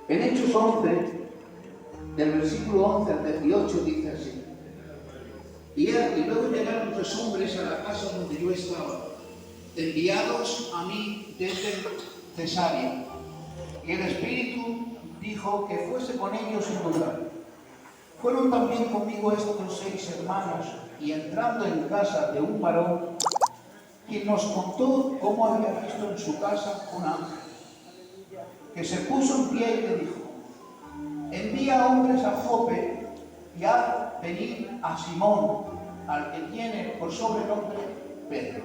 En Hechos 11, del versículo 11 al 18, dice así: y luego llegaron 3 hombres a la casa donde yo estaba, enviados a mí desde Cesarea, y el Espíritu dijo que fuese con ellos sin dudar. Fueron también conmigo estos 6 hermanos, y entrando en casa de un varón, quien nos contó cómo había visto en su casa un ángel, que se puso en pie y le dijo: envía hombres a Jope y haz venir a Simón, al que tiene por sobrenombre Pedro.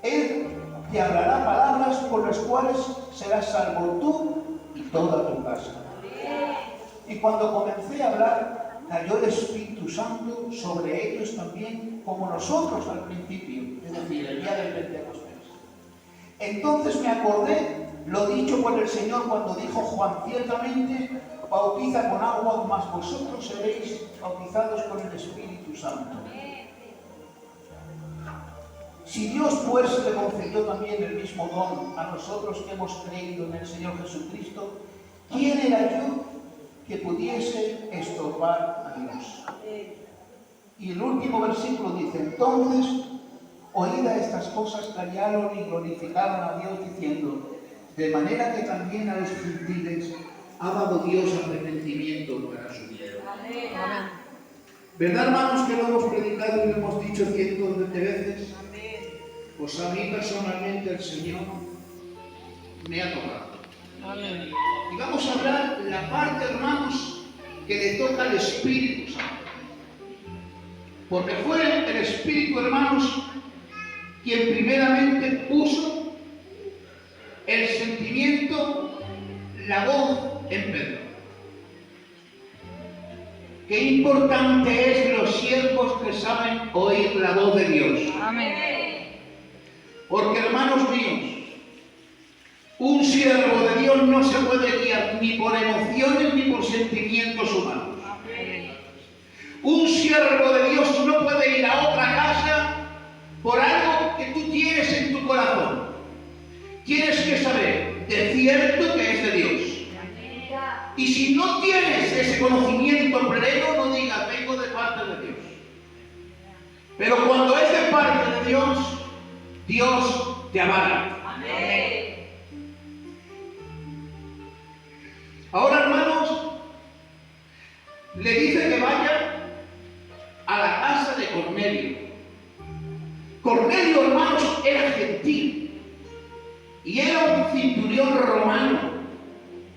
Él te hablará palabras por las cuales serás salvo tú y toda tu casa. Y cuando comencé a hablar, cayó el Espíritu Santo sobre ellos también, como nosotros al principio, es decir, el día del Pentecostés. Entonces me acordé lo dicho por el Señor cuando dijo Juan: ciertamente bautiza con agua, mas vosotros seréis bautizados con el Espíritu Santo. Si Dios pues le concedió también el mismo don a nosotros que hemos creído en el Señor Jesucristo, ¿quién era yo que pudiese estorbar a Dios? Y el último versículo dice: entonces, oídas estas cosas, callaron y glorificaron a Dios diciendo: de manera que también a los gentiles ha dado Dios arrepentimiento para su vida. Amén. ¿Verdad, hermanos, que lo hemos predicado y lo hemos dicho cientos de veces? Amén. Pues a mí personalmente el Señor me ha tocado. Amén. Y vamos a hablar la parte, hermanos, que le toca al Espíritu Santo. Porque fue el Espíritu, hermanos, quien primeramente puso el sentimiento, la voz en Pedro. Qué importante es los siervos que saben oír la voz de Dios. Amén. Porque, hermanos míos, un siervo de Dios no se puede guiar ni por emociones ni por sentimientos humanos. Amén. Un siervo de Dios no puede ir a otra casa por algo que tú tienes en tu corazón. Tienes que saber de cierto que es de Dios. Y si no tienes ese conocimiento pleno, no digas: vengo de parte de Dios. Pero cuando es de parte de Dios, Dios te avala. Amén. Ahora, hermanos, le dice que vaya a la casa de Cornelio. Cornelio, hermanos, era gentil y era un centurión romano.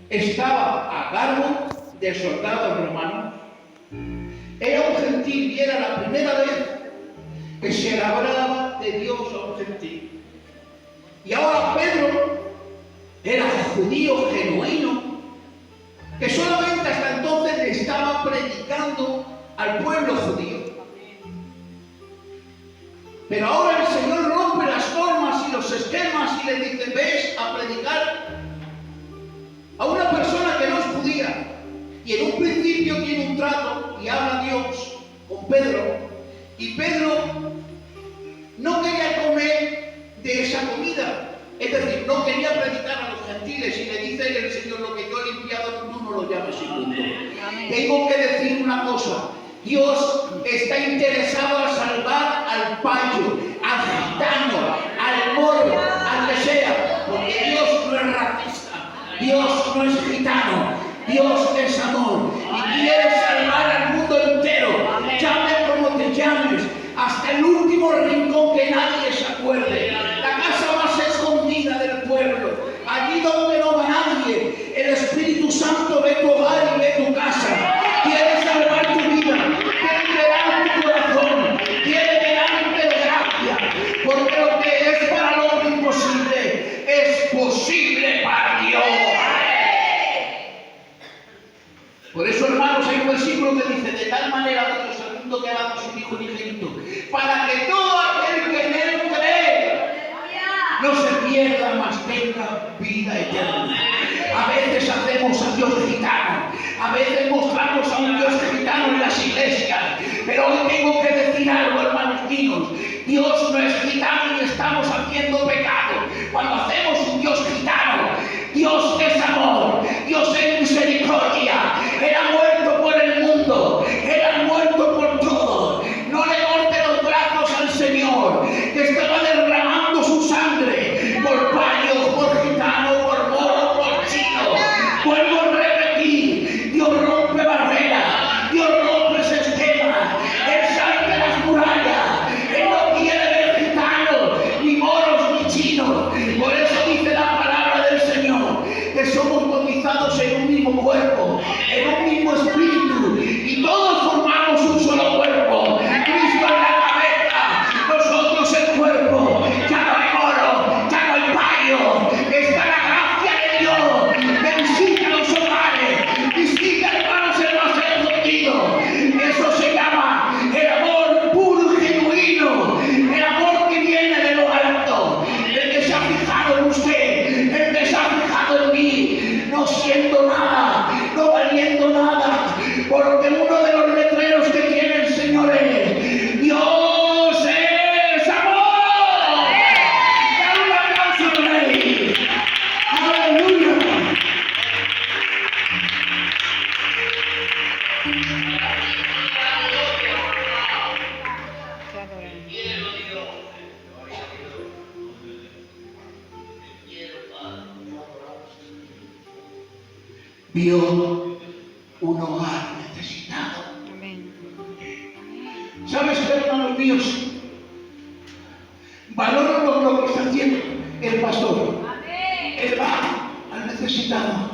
Estaba a cargo de soldados romanos. Era un gentil y era la primera vez que se le hablaba de Dios a un gentil. Y ahora Pedro era judío genuino, que solamente hasta entonces le estaba predicando al pueblo judío. Pero ahora el Señor rompe las normas y los esquemas y le dice: ves a predicar a una persona que no es judía. Y en un principio tiene un trato y habla Dios con Pedro. Y Pedro no quería comer de esa comida. Es decir, no quería predicar a los gentiles. Y le dice el Señor: lo que yo he limpiado, tú no lo llames inmundo. Tengo que decir una cosa: Dios está interesado en salvar al payo, al gitano, al moro, al que sea. Porque Dios no es racista, Dios no es gitano, Dios es amor. Y quiere salvar al mundo entero. Llame como te llames, hasta el último rincón que nadie se acuerde. La casa más escondida del pueblo, allí donde no va nadie, el Espíritu Santo ve tu hogar y ve tu casa. Quiere salvar tu vida, quiere llenar tu corazón, quiere llenarte de gracia, porque lo que es para el hombre imposible es posible para Dios. Por eso, hermanos, hay un versículo que dice: de tal manera amó Dios al mundo que ha dado a su Hijo unigénito, para que todo aquel que en él cree no se pierda, mas tenga vida eterna. A veces hacemos a Dios gitano, a veces mostramos a un Dios gitano en las iglesias, pero hoy tengo que decir algo, hermanos míos: Dios no es gitano y estamos haciendo pecado cuando hacemos un Dios gitano. Dios es amor, Dios somos bautizados en un mismo cuerpo, en un mismo espíritu, y todos formamos un solo cuerpo. Cristo es la cabeza, nosotros el cuerpo. Ya no hay oro, ya no hay payo, está la gracia de Dios que visita los hogares, visita hermanos en los escondidos. Eso se llama el amor puro y genuino, el amor que viene de lo alto, el que se ha fijado en usted, el que se ha fijado en mí, no siendo nada, no valiendo nada, porque uno de los letreros que tiene el Señor es: Dios es amor. Dale un aplauso al Rey. Aleluya. Vio un hogar necesitado. ¿Sabes qué, hermanos míos? Valoro lo que está haciendo el pastor. Él va al necesitado.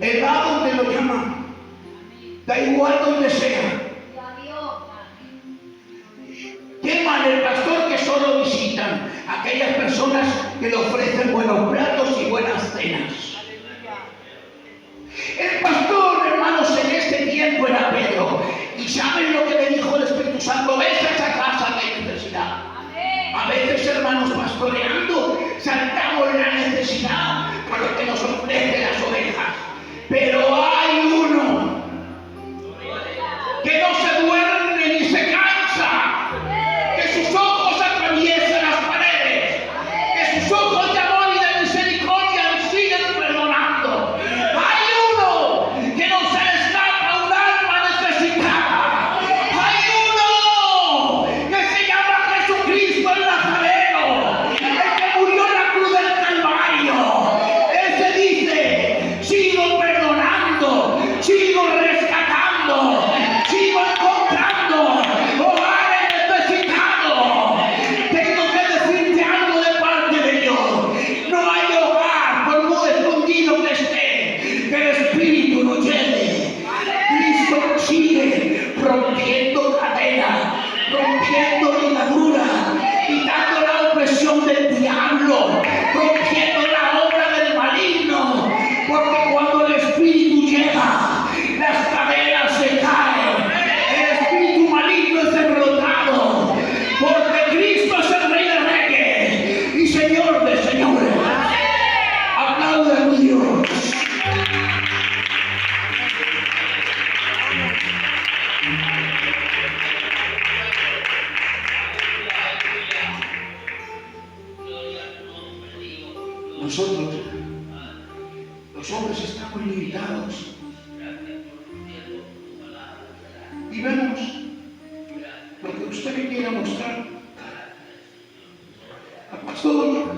Él va donde lo llaman. Da igual donde sea. Qué mal el pastor que solo visitan aquellas personas que le ofrecen buenos platos y buenas cenas. El pastor, hermanos, en este tiempo era Pedro. ¿Y saben lo que le dijo el Espíritu Santo? Ves a esa casa que hay necesidad. A veces, hermanos, pastoreando, saltamos la necesidad por lo que nos ofrece las ovejas. Pero hay uno que no se duerme ni se cansa, que sus ojos atraviesan las paredes, que sus ojos de amor y de misericordia siguen perdonando. Hay uno que no se le escapa un alma necesitada. Hay uno que se llama Jesucristo el Nazareno, el que murió en la cruz del Calvario. Ese dice: sigo perdonando, sigo rescatando, sigo encontrando hogares necesitados. Tengo que decirte algo de parte de Dios: no hay hogar, por muy escondido que esté, que el Espíritu no llene. Cristo sigue rompiendo cadenas, rompiendo ligaduras, quitando la opresión del diablo, rompiendo la obra del maligno, porque cuando el Espíritu llega, las cadenas se caen, el espíritu maligno es derrotado, porque Cristo es el Rey de Reyes y Señor de señores. Aplaude a tu Dios. Nosotros, los hombres, estamos limitados y vemos lo que usted me quiera mostrar. El pastor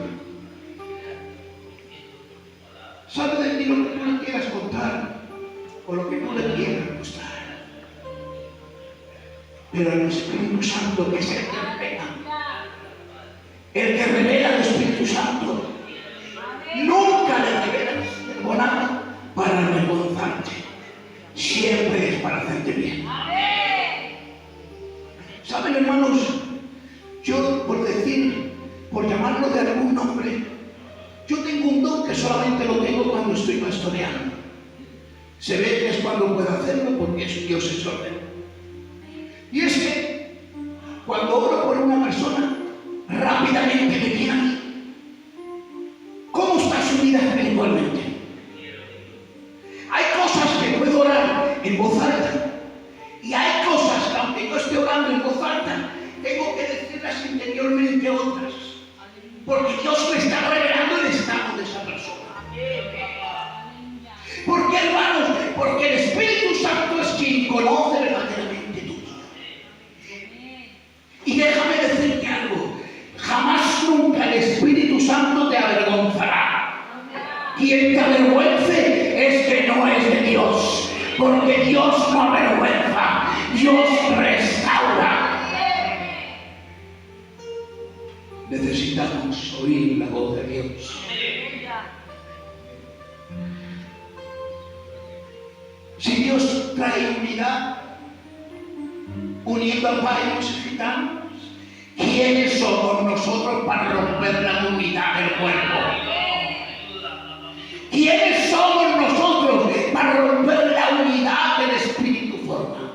sabe de ti lo que tú le quieras contar o lo que no le quieras mostrar, pero el Espíritu Santo, que es el que revela, el que revela al Espíritu Santo, nunca le revelas algo nada para avergonzarte, siempre es para hacerte bien. ¿Saben, hermanos? Yo, por llamarlo de algún nombre, yo tengo un don que solamente lo tengo cuando estoy pastoreando. Se ve que es cuando puedo hacerlo, porque Dios es orden. Y es que cuando oro por una persona, rápidamente me viene a mí: ¿cómo está su vida espiritualmente? Hay cosas que puedo orar en voz alta, y hay cosas que, aunque yo esté orando en voz alta, tengo que decirlas interiormente a otras, porque Dios me está revelando el estado de esa persona. ¿Por qué, hermanos? Porque el Espíritu Santo es quien conoce verdaderamente tu vida. Y déjame decirte algo: jamás nunca el Espíritu Santo te avergonzará. Quien te avergüence es que no es de Dios, porque Dios no avergüenza, Dios restaura. Necesitamos oír la voz de Dios. Si Dios trae unidad, uniendo a paganos y gitanos, ¿quiénes somos nosotros para romper la unidad del cuerpo? ¿Quiénes somos nosotros para romper la unidad del Espíritu forma?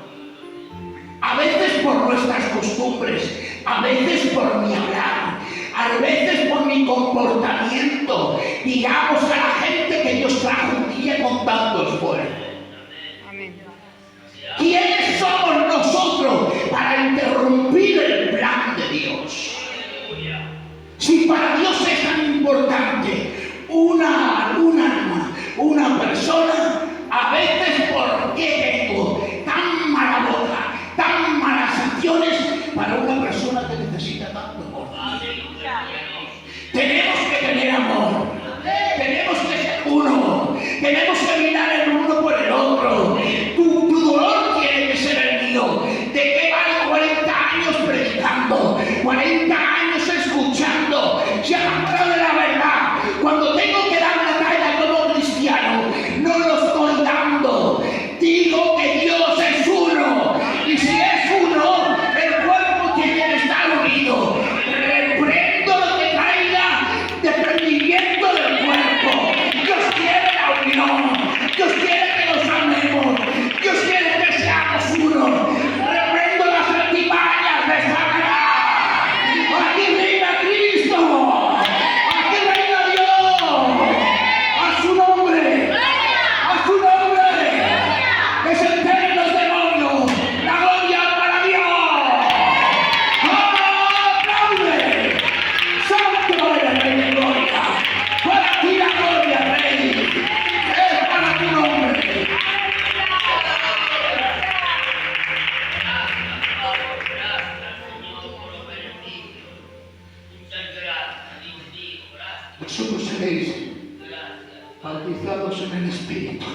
A veces por nuestras costumbres, a veces por mi hablar, a veces por mi comportamiento, digamos a la gente que Dios trajo un día con tanto esfuerzo. ¿Quiénes somos nosotros para interrumpir el plan de Dios? Si para Dios es tan importante una persona, a veces ¿por qué tengo tan mala boca, tan malas acciones para una persona que necesita tanto amor? Tenemos que tener amor, tenemos que ser uno, tenemos que mirar el uno por el otro. Tu dolor tiene que ser el mío. ¿De qué vale 40 años predicando, 40 años escuchando? Se han hablado de la verdad. Cuando tengo que dar la talla como cristiano, no lo estoy dando. Digo que Dios es uno, y si es uno, el cuerpo tiene que estar unido. Reprendo lo que traiga desprendimiento del cuerpo. Dios quiere la unión, Dios quiere que nos amemos, Dios quiere que seamos uno. Reprendo las artimañas de Satanás. Aquí reina Cristo, aquí reina Dios. A su nombre, que se enteren los demonios. La gloria para Dios. ¡Aplaude! Santo eres, Rey de gloria. Para ti la gloria, Rey. Es para tu nombre. Vosotros seréis bautizados en el Espíritu.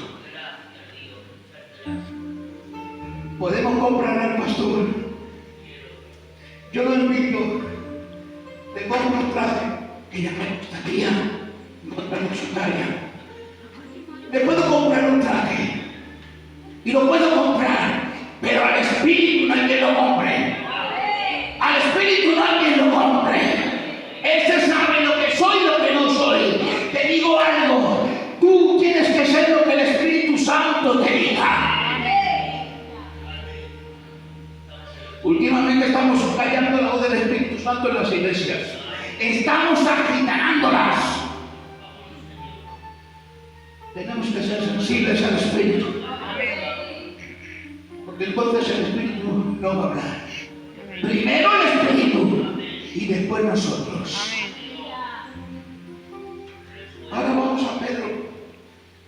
Podemos comprar al pastor. Yo lo invito. Le compro un traje que ya me gustaría encontrarme su talla. Le puedo comprar un traje y lo puedo comprar, pero al Espíritu no hay quien lo compre. Al Espíritu no hay quien lo compre. Ese sabe lo que soy y lo que no soy. Te digo algo, tú tienes que ser lo que el Espíritu Santo te diga. Últimamente estamos callando la voz del Espíritu Santo en las iglesias. Estamos agitanándolas. Tenemos que ser sensibles al Espíritu. Porque entonces el Espíritu no va a hablar. Primero el Espíritu y después nosotros. Ahora vamos a Pedro.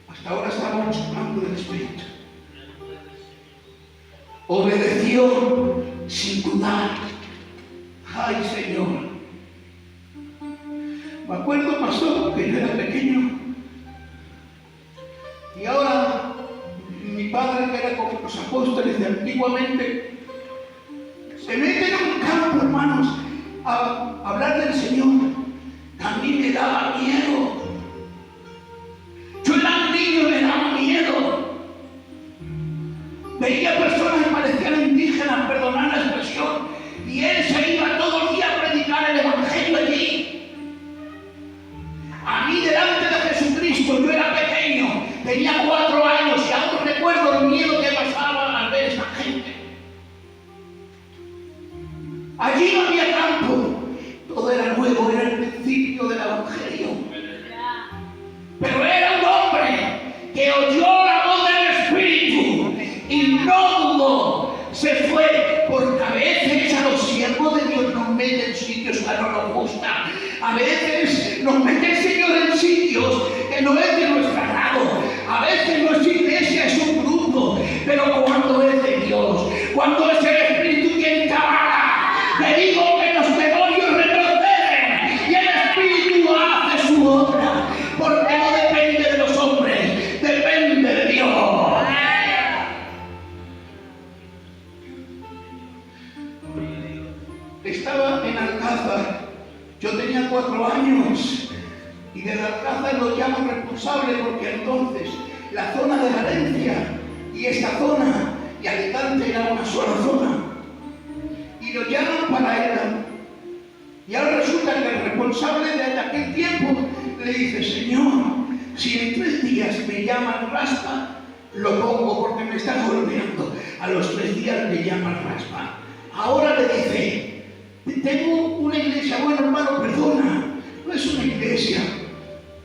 Hasta ahora estábamos hablando del Espíritu. Obedeció sin dudar. Ay, Señor. Me acuerdo, pastor, que yo era pequeño. Y ahora mi padre, que era como los apóstoles de antiguamente, se mete en un campo, hermanos, a hablar del Señor. A mí me daba miedo. Yo era un niño y me daba miedo. Veía personas que parecían indígenas, perdonad la expresión, y él se iba todo el día a predicar el Evangelio allí. A mí, delante de Jesucristo, yo era pequeño, tenía 4 años y aún recuerdo el miedo que pasaba al ver a esta gente. Allí no había campo, todo era nuevo, era el principio del Evangelio. Pero era un hombre que oyó la voz del Espíritu y no dudó, se fue, porque a veces a los siervos de Dios nos meten en sitios que no nos gustan. A veces nos mete el Señor en sitios que no es de nuestro agrado. A veces nuestra iglesia es un grupo, pero cuando es de Dios, cuando es el Espíritu quien trabaja, te digo que los demonios retroceden y el Espíritu hace su obra, porque no depende de los hombres, depende de Dios. Estaba en Alcázar. Yo tenía 4 años y del Alcázar lo llamo responsable porque entonces la zona de Valencia Y esta zona y Alicante era una sola zona. Y lo llaman para él. Y ahora resulta que el responsable de aquel tiempo le dice: Señor, si en 3 días me llaman raspa, lo pongo porque me están golpeando. A los 3 días le llaman raspa. Ahora le dice: tengo una iglesia. Bueno, hermano, perdona, no es una iglesia,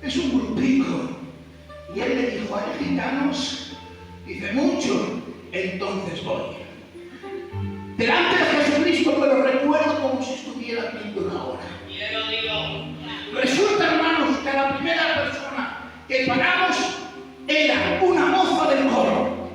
es un grupico. Y él le dijo: ¿hay gitanos? Dice: mucho. Entonces voy. Delante de Jesucristo me lo recuerdo como si estuviera viendo una hora. Resulta, hermanos, que la primera persona que paramos era una moza del coro.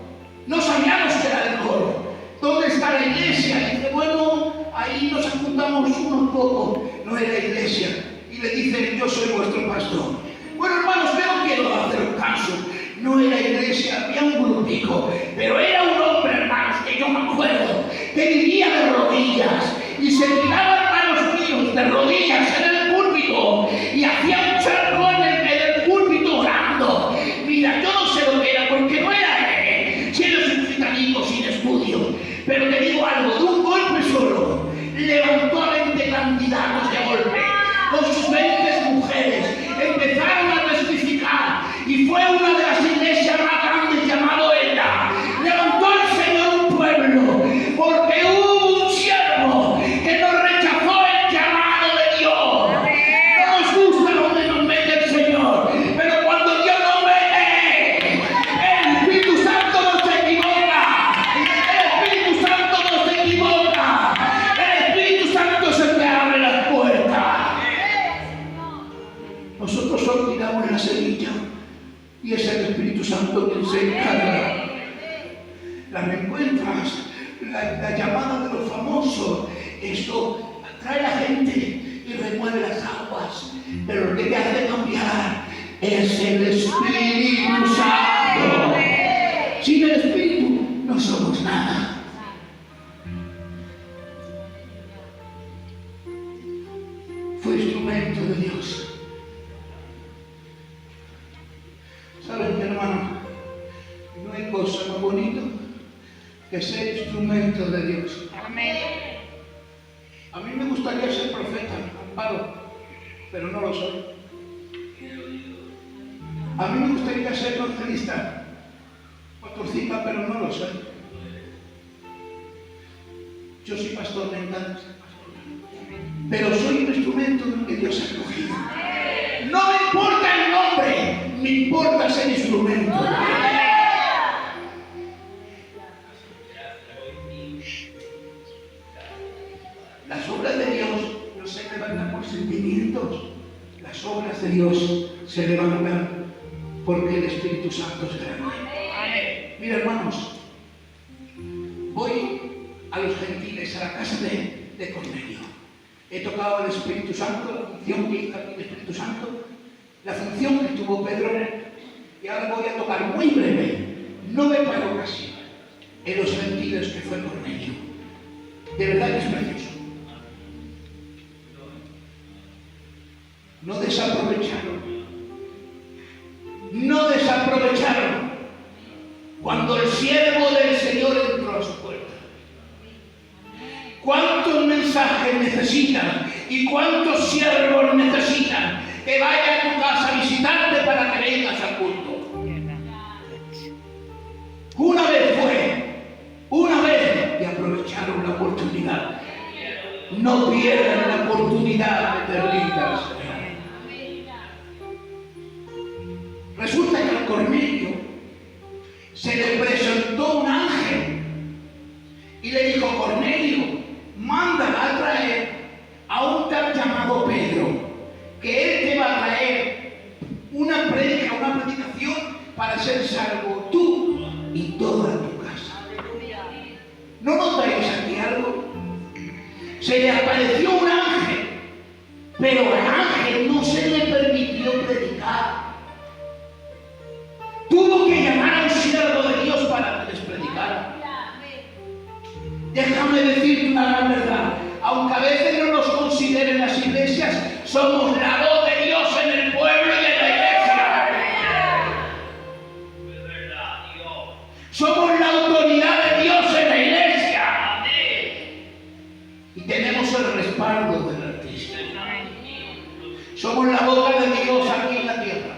No sabíamos que era del coro. ¿Dónde está la iglesia? Y dice: bueno, ahí nos juntamos unos pocos. No era iglesia. Y le dice: yo soy vuestro pastor. Bueno, hermanos, yo no quiero hacer caso. No era iglesia, había un grupico, pero era un hombre, hermanos, que yo me acuerdo, que vivía de rodillas y se tiraba, hermanos míos, de rodillas en el púlpito y hacía un charco en el púlpito orando. Mira, yo no sé lo que era, porque no era él, si eres un gitanico sin estudio, pero te digo algo, de un golpe solo, levantó a 20 candidatos de golpe, con sus 20 mujeres, empezaron a testificar, y fue una de las iglesias más grandes llamado ETA. Levantó el Señor un pueblo, porque hubo un siervo que no rechazó el llamado de Dios. No nos gusta donde nos mete el Señor, pero cuando Dios nos mete, el Espíritu Santo no se equivoca. El Espíritu Santo no se equivoca. El Espíritu Santo es el que abre las puertas. Nosotros solo tiramos la semilla y es el Espíritu Santo quien se encarga. La reencuentras, la llamada de los famosos, esto atrae a la gente y remueve las aguas, pero lo que te hace cambiar es el Espíritu Santo. Sin el Espíritu no somos nada. Fue instrumento de Dios. ¿Saben, mi hermano? No hay cosa más bonita que ser instrumento de Dios. Amén. A mí me gustaría ser profeta, Amparo, pero no lo soy. A mí me gustaría ser evangelista, Pastorcita, pero no lo soy. Yo soy pastor, me encanta ser pastor, pero soy un instrumento que Dios ha escogido. No me importa el nombre, me importa ser instrumento. Las obras de Dios no se levantan por sentimientos. Las obras de Dios se levantan porque el Espíritu Santo es grande. Mira, hermanos, voy a los gentiles, a la casa de Cornelio. He tocado el Espíritu Santo, la función que hizo aquí el Espíritu Santo, la función que tuvo Pedro, y ahora voy a tocar muy breve, no me paro casi, en los gentiles que fue Cornelio. De verdad que es precioso. No desaprovecharon cuando el siervo del Señor entró a su puerta. ¿Cuántos mensajes necesitan y cuántos siervos necesitan que vaya a tu casa a visitarte para que vengas al culto? Una vez y aprovecharon la oportunidad. No pierdan la oportunidad de perdidas. Resulta que a Cornelio se le presentó un ángel y le dijo: Cornelio, manda a traer a un tal llamado Pedro, que él te va a traer una predicación para ser salvo tú y toda tu casa. ¿No notáis aquí algo? Se le apareció un ángel, pero al ángel no se le permitió predicar. Tuvo que llamar a un siervo de Dios para que les predicara. Déjame decirte una gran verdad. Aunque a veces no nos consideren las iglesias, somos la voz de Dios en el pueblo y en la iglesia. Somos respaldo del Altísimo. Somos la boca de Dios aquí en la tierra.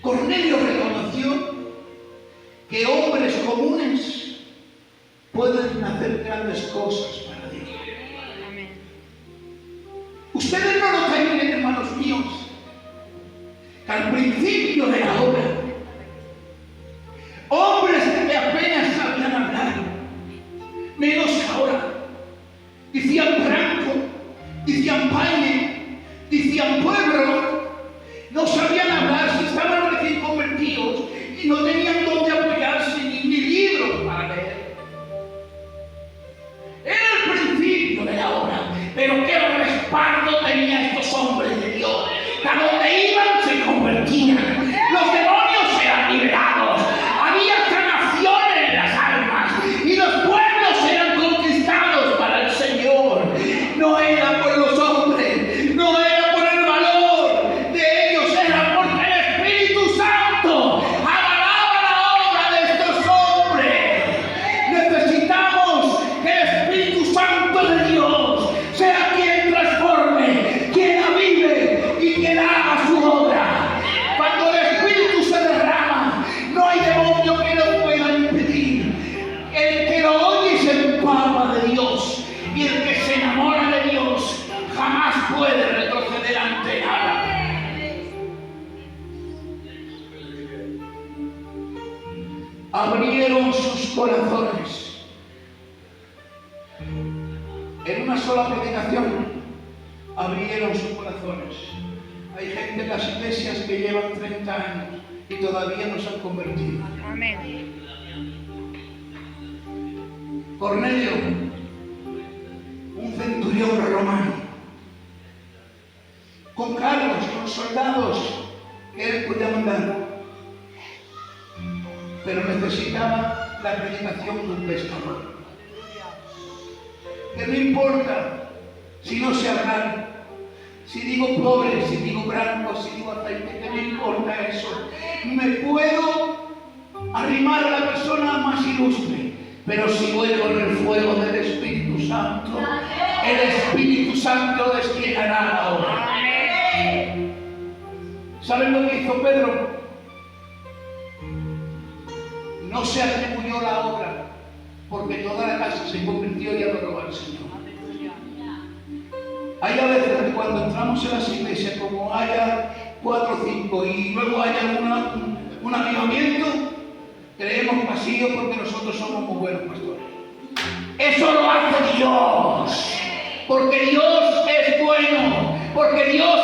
Cornelio reconoció que hombres comunes pueden hacer grandes cosas para Dios. Ustedes no lo tienen, hermanos míos, que al principio de la obra, hombres que apenas sabían hablar, menos ahora, decían Franco, decían Paine, decían Pueblo, no sabían hablar, si estaban recién convertidos y no tenían dónde apoyarse ni libros para leer. Era el principio de la obra, pero qué respaldo tenían estos hombres de Dios. A donde iban se convertían, los demonios eran liberados, había sanación en las almas y los pueblos eran conquistados para el Señor. No era por los hombres, no era por el valor de ellos, era porque el Espíritu Santo avalaba la obra de estos hombres. Necesitamos que el Espíritu Santo de Dios sea quien transforme, quien avive y quien haga su obra. Cuando el Espíritu se derrama, no hay demonio que lo pueda impedir. El que lo oye se empapa de Dios, y el que se enamora de Dios jamás puede retroceder ante nada. Abrieron sus corazones. En una sola predicación abrieron sus corazones. Hay gente en las iglesias que llevan 30 años y todavía no se han convertido. Amén. Cornelio, un centurión romano, con cargos, con soldados que él podía mandar, pero necesitaba la predicación de un pescador. Que no importa si no sé hablar, si digo pobre, si digo blanco, si digo aceite, que no importa eso. Me puedo arrimar a la persona más ilustre, pero si voy con el fuego del Espíritu Santo, el Espíritu Santo desplegará la obra. ¿Saben lo que hizo Pedro? No se atribuyó la obra, porque toda la casa se convirtió y adoró al Señor. Hay a veces que cuando entramos en las iglesias, como haya 4 o 5 y luego haya un avivamiento, creemos vacío porque nosotros somos muy buenos pastores. Eso lo hace Dios, porque Dios es bueno, porque Dios